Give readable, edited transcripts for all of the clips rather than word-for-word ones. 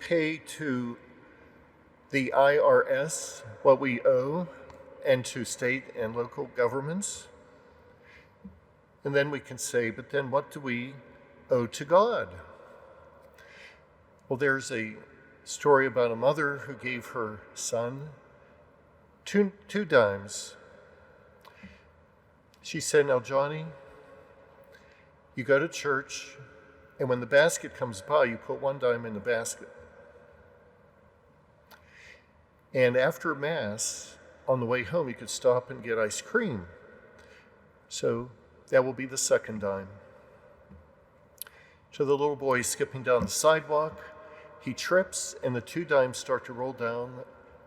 pay to the IRS what we owe, and to state and local governments. And then we can say, but then what do we owe to God? Well, there's a story about a mother who gave her son two dimes. She said, now, Johnny, you go to church, and when the basket comes by, you put 1 dime in the basket. And after Mass, on the way home, you could stop and get ice cream. So that will be the 2nd dime. So the little boy is skipping down the sidewalk. He trips, and the 2 dimes start to roll down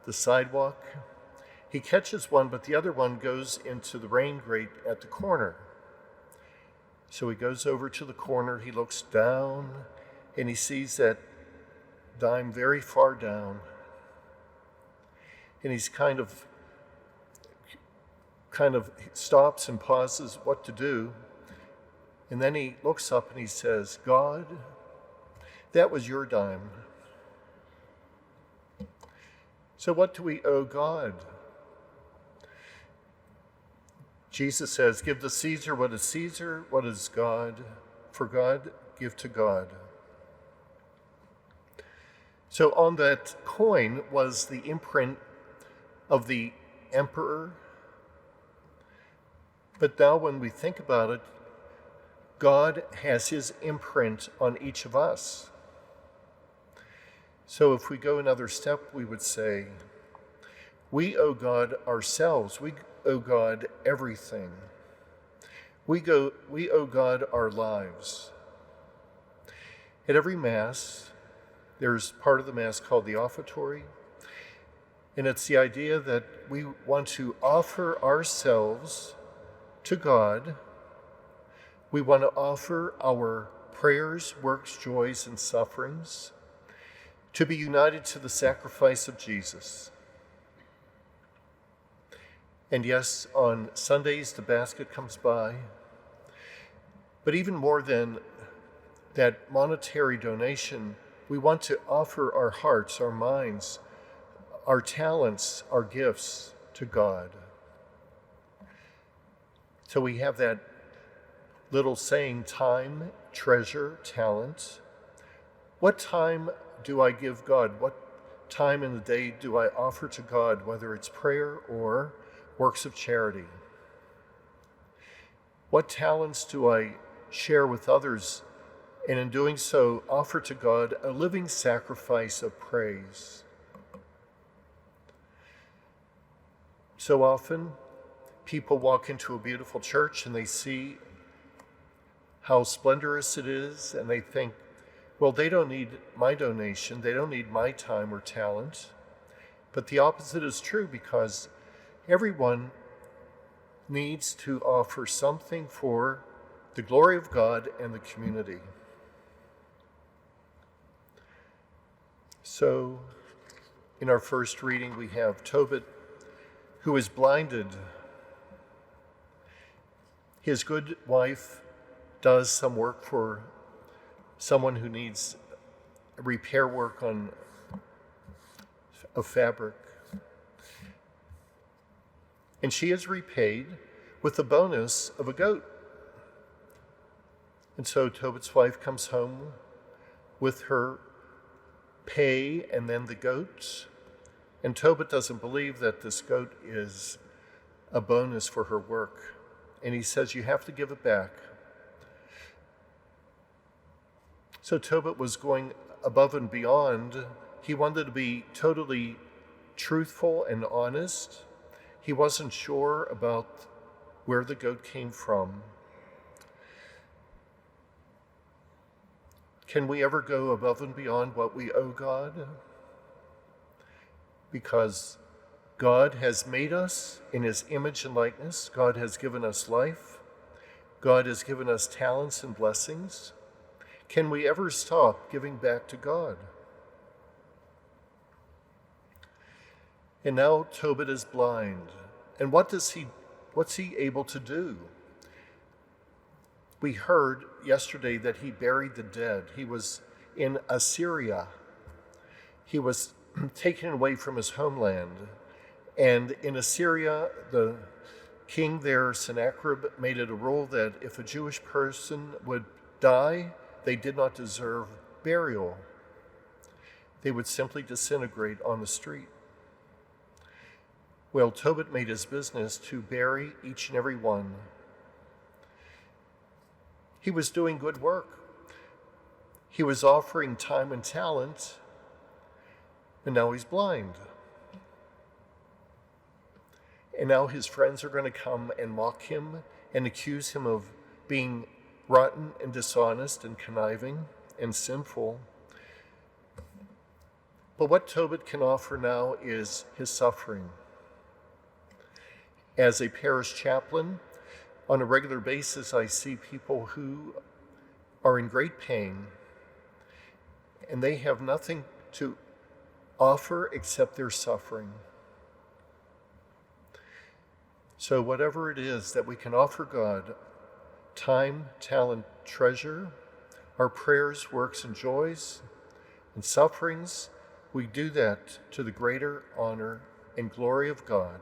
the sidewalk. He catches one, but the other one goes into the rain grate at the corner. So he goes over to the corner, he looks down, and he sees that dime very far down. And he's kind of stops and pauses what to do. And then he looks up and he says, God, that was your dime. So what do we owe God? Jesus says, give to Caesar what is Caesar, what is God. For God, give to God. So on that coin was the imprint of the emperor. But now when we think about it, God has his imprint on each of us. So if we go another step, we would say, we owe God ourselves. We owe God everything. We owe God our lives. At every Mass, there's part of the Mass called the offertory, and it's the idea that we want to offer ourselves to God. We want to offer our prayers, works, joys, and sufferings to be united to the sacrifice of Jesus. And yes, on Sundays, the basket comes by. But even more than that monetary donation, we want to offer our hearts, our minds, our talents, our gifts to God. So we have that little saying, time, treasure, talent. What time do I give God? What time in the day do I offer to God, whether it's prayer or works of charity? What talents do I share with others, and in doing so, offer to God a living sacrifice of praise? So often, people walk into a beautiful church and they see how splendorous it is, and they think, well, they don't need my donation, they don't need my time or talent. But the opposite is true, because everyone needs to offer something for the glory of God and the community. So, in our first reading, we have Tobit, who is blinded. His good wife does some work for someone who needs repair work on a fabric. And she is repaid with the bonus of a goat. And so Tobit's wife comes home with her pay and then the goat. And Tobit doesn't believe that this goat is a bonus for her work. And he says, you have to give it back. So Tobit was going above and beyond. He wanted to be totally truthful and honest. He wasn't sure about where the goat came from. Can we ever go above and beyond what we owe God? Because God has made us in his image and likeness. God has given us life. God has given us talents and blessings. Can we ever stop giving back to God? And now Tobit is blind. And what's he able to do? We heard yesterday that he buried the dead. He was in Assyria. He was taken away from his homeland. And in Assyria, the king there, Sennacherib, made it a rule that if a Jewish person would die, they did not deserve burial. They would simply disintegrate on the street. Well, Tobit made his business to bury each and every one. He was doing good work. He was offering time and talent, and now he's blind. And now his friends are going to come and mock him and accuse him of being rotten and dishonest and conniving and sinful. But what Tobit can offer now is his suffering. As a parish chaplain, on a regular basis, I see people who are in great pain, and they have nothing to offer except their suffering. So whatever it is that we can offer God, time, talent, treasure, our prayers, works, and joys, and sufferings, we do that to the greater honor and glory of God.